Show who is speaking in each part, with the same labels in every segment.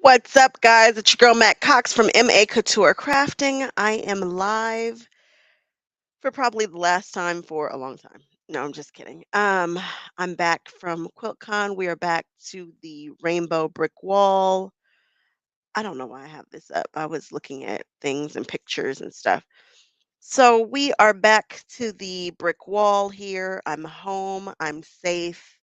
Speaker 1: What's up, guys? It's your girl Matt Cox from Maccouture Crafting. I am live for probably the last time for a long time. No, I'm just kidding. I'm back from QuiltCon. We are back to the rainbow brick wall. I don't know why I have this up. I was looking at things and pictures and stuff. So we are back to the brick wall here. I'm home. I'm safe.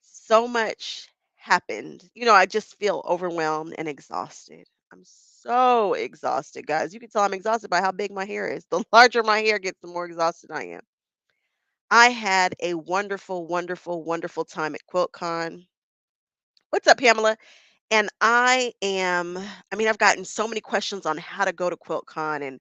Speaker 1: So much happened. I just feel overwhelmed and exhausted. I'm so exhausted, guys. You can tell I'm exhausted by how big my hair is. The larger my hair gets, the more exhausted I am. I had a wonderful, wonderful, wonderful time at QuiltCon. What's up, Pamela? And I've gotten so many questions on how to go to QuiltCon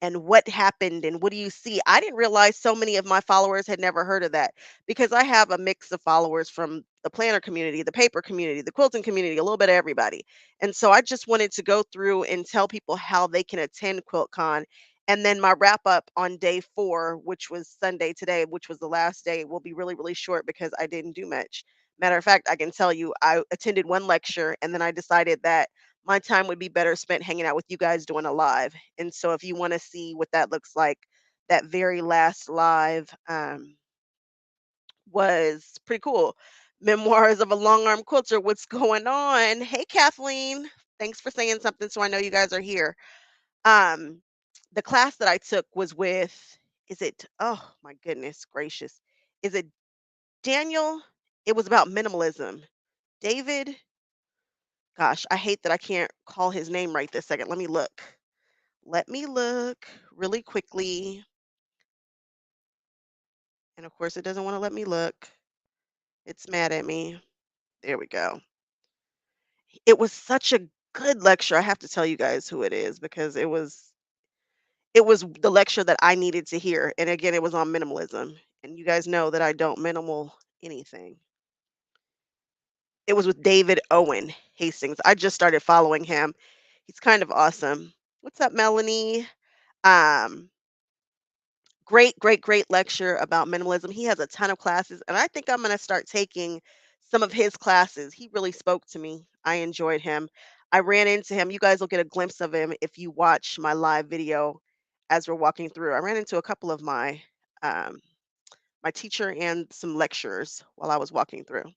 Speaker 1: and what happened and what do you see? I didn't realize so many of my followers had never heard of that because I have a mix of followers from the planner community, the paper community, the quilting community, a little bit of everybody. And so I just wanted to go through and tell people how they can attend QuiltCon. And then my wrap up on day 4, which was Sunday today, which was the last day, will be really, really short because I didn't do much. Matter of fact, I can tell you, I attended one lecture and then I decided that my time would be better spent hanging out with you guys doing a live. And so, if you want to see what that looks like, that very last live was pretty cool. Memoirs of a Long Arm Quilter. What's going on? Hey, Kathleen. Thanks for saying something so I know you guys are here. Um, the class that I took was with, is it, oh my goodness gracious, is it Daniel? It was about minimalism. David, gosh, I hate that I can't call his name right this second. Let me look. Let me look really quickly. And of course, it doesn't want to let me look. It's mad at me. There we go. It was such a good lecture. I have to tell you guys who it is because it was the lecture that I needed to hear. And again, it was on minimalism. And you guys know that I don't minimal anything. It was with David Owen Hastings. I just started following him. He's kind of awesome. What's up, Melanie? Um, Great, great, great lecture about minimalism. He has a ton of classes, and I think I'm going to start taking some of his classes. He really spoke to me. I enjoyed him. I ran into him. You guys will get a glimpse of him if you watch my live video as we're walking through. I ran into a couple of um, my teacher and some lecturers while I was walking through.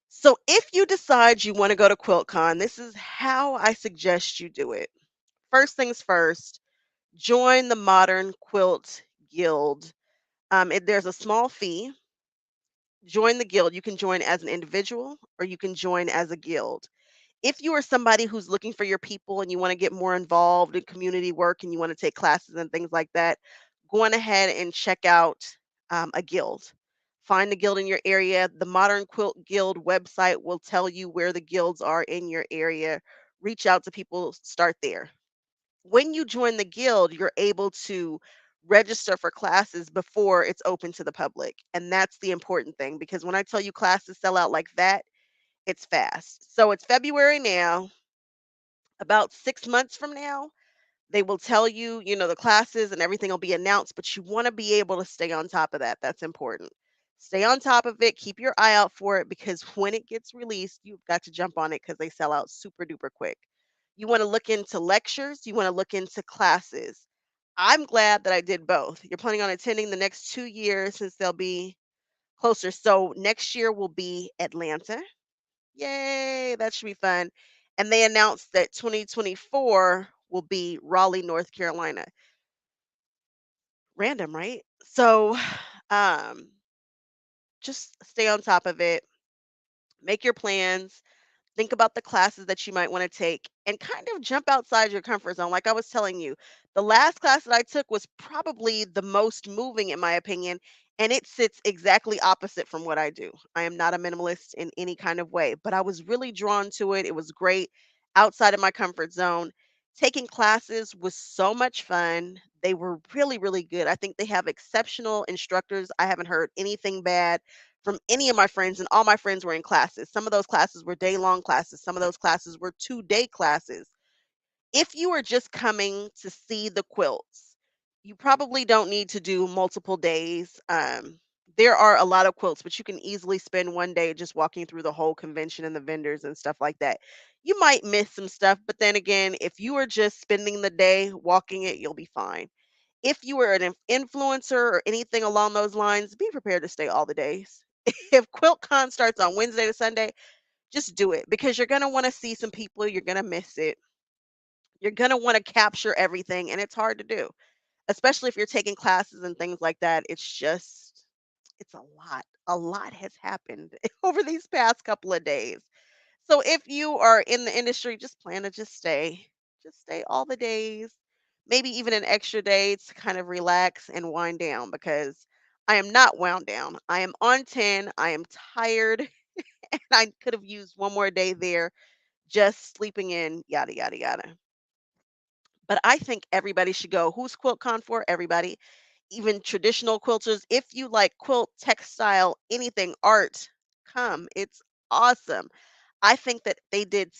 Speaker 1: So if you decide you want to go to QuiltCon, this is how I suggest you do it. First things first, join the Modern Quilt Guild. There's a small fee. Join the guild. You can join as an individual or you can join as a guild. If you are somebody who's looking for your people and you want to get more involved in community work and you want to take classes and things like that, go on ahead and check out a guild. Find the guild in your area. The Modern Quilt Guild website will tell you where the guilds are in your area. Reach out to people, start there. When you join the guild, you're able to register for classes before it's open to the public. And that's the important thing because when I tell you classes sell out like that, it's fast. So it's February now. About 6 months from now, they will tell you, the classes and everything will be announced, but you want to be able to stay on top of that. That's important. Stay on top of it. Keep your eye out for it because when it gets released, you've got to jump on it because they sell out super duper quick. You want to look into lectures, you want to look into classes. I'm glad that I did both. You're planning on attending the next 2 years since they'll be closer. So next year will be Atlanta. Yay, that should be fun. And they announced that 2024 will be Raleigh, North Carolina. Random, right? So um, just stay on top of it, make your plans, think about the classes that you might want to take and kind of jump outside your comfort zone. Like I was telling you, the last class that I took was probably the most moving, in my opinion, and it sits exactly opposite from what I do. I am not a minimalist in any kind of way, but I was really drawn to it. It was great outside of my comfort zone. Taking classes was so much fun. They were really, really good. I think they have exceptional instructors. I haven't heard anything bad from any of my friends, and all my friends were in classes. Some of those classes were day-long classes. Some of those classes were 2-day classes. If you are just coming to see the quilts, you probably don't need to do multiple days. There are a lot of quilts, but you can easily spend one day just walking through the whole convention and the vendors and stuff like that. You might miss some stuff, but then again, if you are just spending the day walking it, you'll be fine. If you were an influencer or anything along those lines, be prepared to stay all the days. If QuiltCon starts on Wednesday to Sunday, just do it because you're going to want to see some people, you're going to miss it. You're going to want to capture everything, and it's hard to do, especially if you're taking classes and things like that. It's a lot. A lot has happened over these past couple of days. So if you are in the industry, just plan to just stay. Just stay all the days. Maybe even an extra day to kind of relax and wind down because I am not wound down. I am on 10. I am tired and I could have used one more day there just sleeping in, yada, yada, yada. But I think everybody should go. Who's QuiltCon for? Everybody, even traditional quilters. If you like quilt, textile, anything, art, come. It's awesome. I think that they did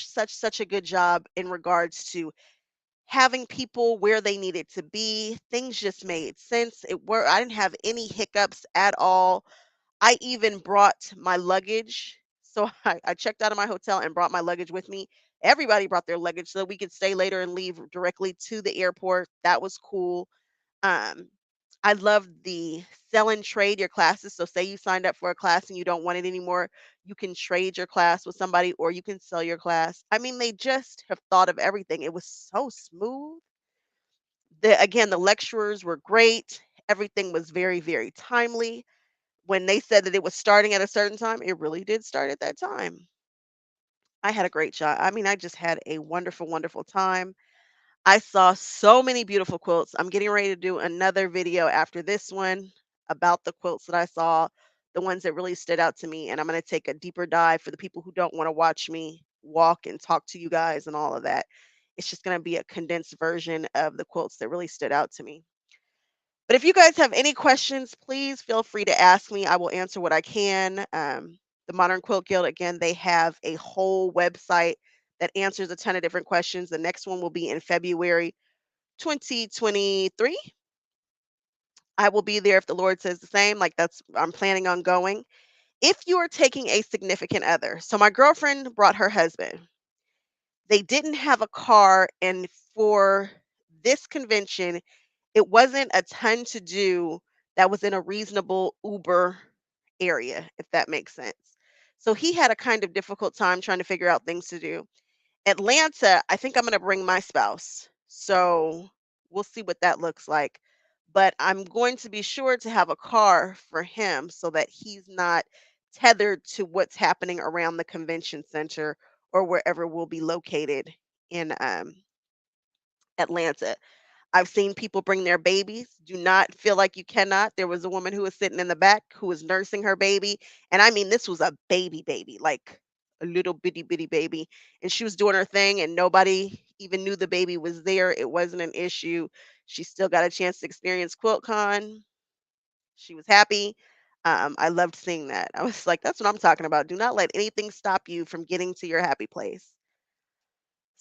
Speaker 1: such a good job in regards to having people where they needed to be. Things just made sense. I didn't have any hiccups at all. I even brought my luggage. So I checked out of my hotel and brought my luggage with me. Everybody brought their luggage so that we could stay later and leave directly to the airport. That was cool. Um, I love the sell and trade your classes. So say you signed up for a class and you don't want it anymore, you can trade your class with somebody or you can sell your class. I mean, they just have thought of everything. It was so smooth. The lecturers were great. Everything was very timely. When they said that it was starting at a certain time, it really did start at that time. I had a great job. I mean, I just had a wonderful time. I saw so many beautiful quilts. I'm getting ready to do another video after this one about the quilts that I saw, the ones that really stood out to me. And I'm going to take a deeper dive for the people who don't want to watch me walk and talk to you guys and all of that. It's just going to be a condensed version of the quilts that really stood out to me. But if you guys have any questions, please feel free to ask me. I will answer what I can. The Modern Quilt Guild, again, they have a whole website that answers a ton of different questions. The next one will be in February 2023. I will be there if the Lord says the same. Like I'm planning on going. If you are taking a significant other, so my girlfriend brought her husband. They didn't have a car, and for this convention, it wasn't a ton to do that was in a reasonable Uber area, if that makes sense. So he had a kind of difficult time trying to figure out things to do. Atlanta, I think I'm going to bring my spouse. So we'll see what that looks like. But I'm going to be sure to have a car for him so that he's not tethered to what's happening around the convention center or wherever we'll be located in Atlanta. I've seen people bring their babies. Do not feel like you cannot. There was a woman who was sitting in the back who was nursing her baby. And I mean, this was a baby, like a little bitty baby. And she was doing her thing, and nobody even knew the baby was there. It wasn't an issue. She still got a chance to experience QuiltCon. She was happy. I loved seeing that. I was like, that's what I'm talking about. Do not let anything stop you from getting to your happy place.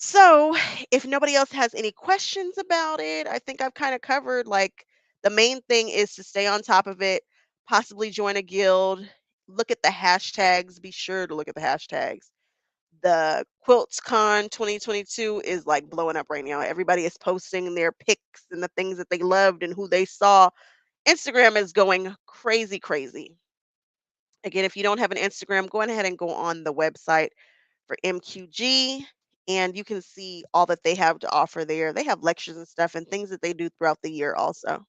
Speaker 1: So, if nobody else has any questions about it, I think I've kind of covered like the main thing is to stay on top of it, possibly join a guild, look at the hashtags, be sure to look at the hashtags. The QuiltCon 2022 is like blowing up right now. Everybody is posting their pics and the things that they loved and who they saw. Instagram is going crazy. Again, if you don't have an Instagram, go ahead and go on the website for MQG, and you can see all that they have to offer there. They have lectures and stuff and things that they do throughout the year also.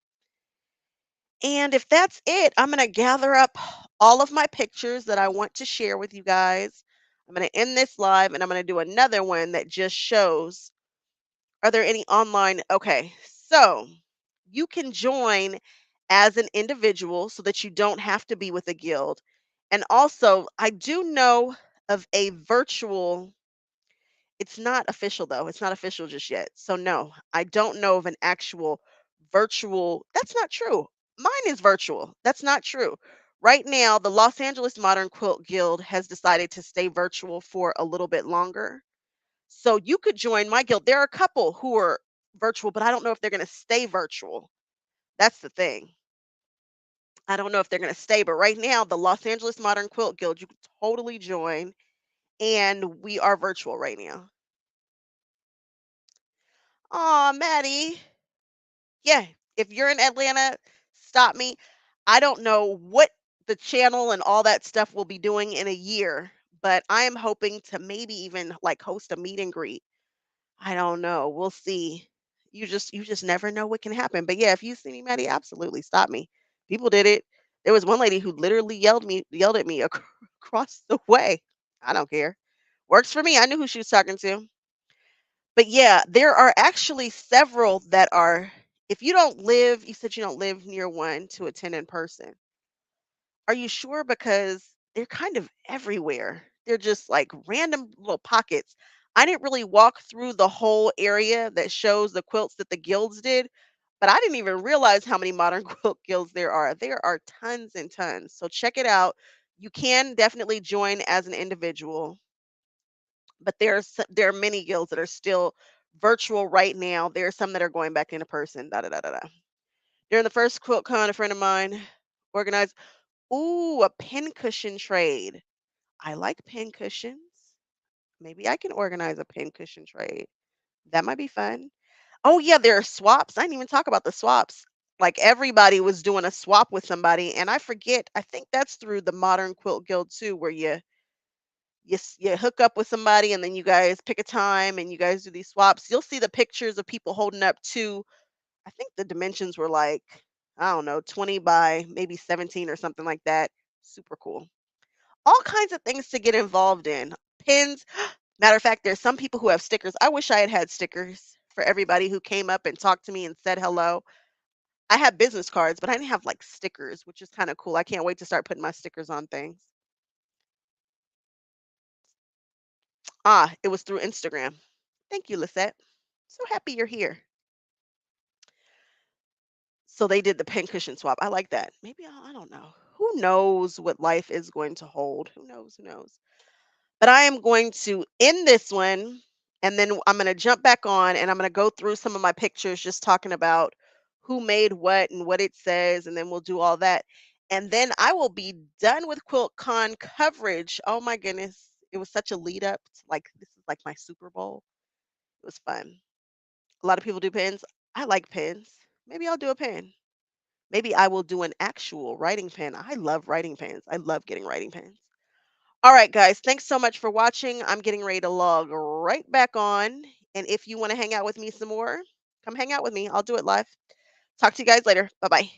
Speaker 1: And if that's it, I'm going to gather up all of my pictures that I want to share with you guys. I'm going to end this live and I'm going to do another one that just shows are there any online? Okay, so you can join as an individual so that you don't have to be with a guild. And also, I do know of a virtual. It's not official though. It's not official just yet. So no, I don't know of an actual virtual. That's not true. Mine is virtual. That's not true. Right now, the Los Angeles Modern Quilt Guild has decided to stay virtual for a little bit longer. So you could join my guild. There are a couple who are virtual, but I don't know if they're going to stay virtual. That's the thing. I don't know if they're going to stay, but right now, the Los Angeles Modern Quilt Guild, you can totally join, and we are virtual right now. Aw, Maddie. Yeah, if you're in Atlanta, stop me. I don't know what the channel and all that stuff will be doing in a year, but I am hoping to maybe even like host a meet and greet. I don't know. We'll see. You just never know what can happen. But yeah, if you see me, Maddie, absolutely stop me. People did it. There was one lady who literally yelled at me across the way. I don't care. Works for me. I knew who she was talking to. But yeah, there are actually several that are, if you don't live, you said you don't live near one to attend in person. Are you sure? Because they're kind of everywhere. They're just like random little pockets. I didn't really walk through the whole area that shows the quilts that the guilds did, but I didn't even realize how many modern quilt guilds there are. There are tons and tons. So check it out. You can definitely join as an individual, but there are many guilds that are still virtual right now. There are some that are going back into person. Da da da da da. During the first QuiltCon, a friend of mine organized, ooh, a pin cushion trade. I like pin cushions. Maybe I can organize a pin cushion trade. That might be fun. Oh yeah, there are swaps. I didn't even talk about the swaps. Like everybody was doing a swap with somebody, and I forget. I think that's through the Modern Quilt Guild too, where you hook up with somebody and then you guys pick a time and you guys do these swaps. You'll see the pictures of people holding up two. I think the dimensions were like, I don't know, 20 by maybe 17 or something like that. Super cool. All kinds of things to get involved in. Pins. Matter of fact, there's some people who have stickers. I wish I had had stickers for everybody who came up and talked to me and said hello. I have business cards, but I didn't have like stickers, which is kind of cool. I can't wait to start putting my stickers on things. Ah, it was through Instagram. Thank you, Lisette. So happy you're here. So they did the pincushion swap. I like that. Maybe I don't know. Who knows what life is going to hold? Who knows? Who knows? But I am going to end this one and then I'm going to jump back on and I'm going to go through some of my pictures just talking about who made what and what it says and then we'll do all that. And then I will be done with QuiltCon coverage. Oh my goodness. It was such a lead up to like this is like my Super Bowl. It was fun. A lot of people do pens. I like pens. Maybe I'll do a pen. Maybe I will do an actual writing pen. I love writing pens. I love getting writing pens. All right, guys. Thanks so much for watching. I'm getting ready to log right back on. And if you want to hang out with me some more, come hang out with me. I'll do it live. Talk to you guys later. Bye bye.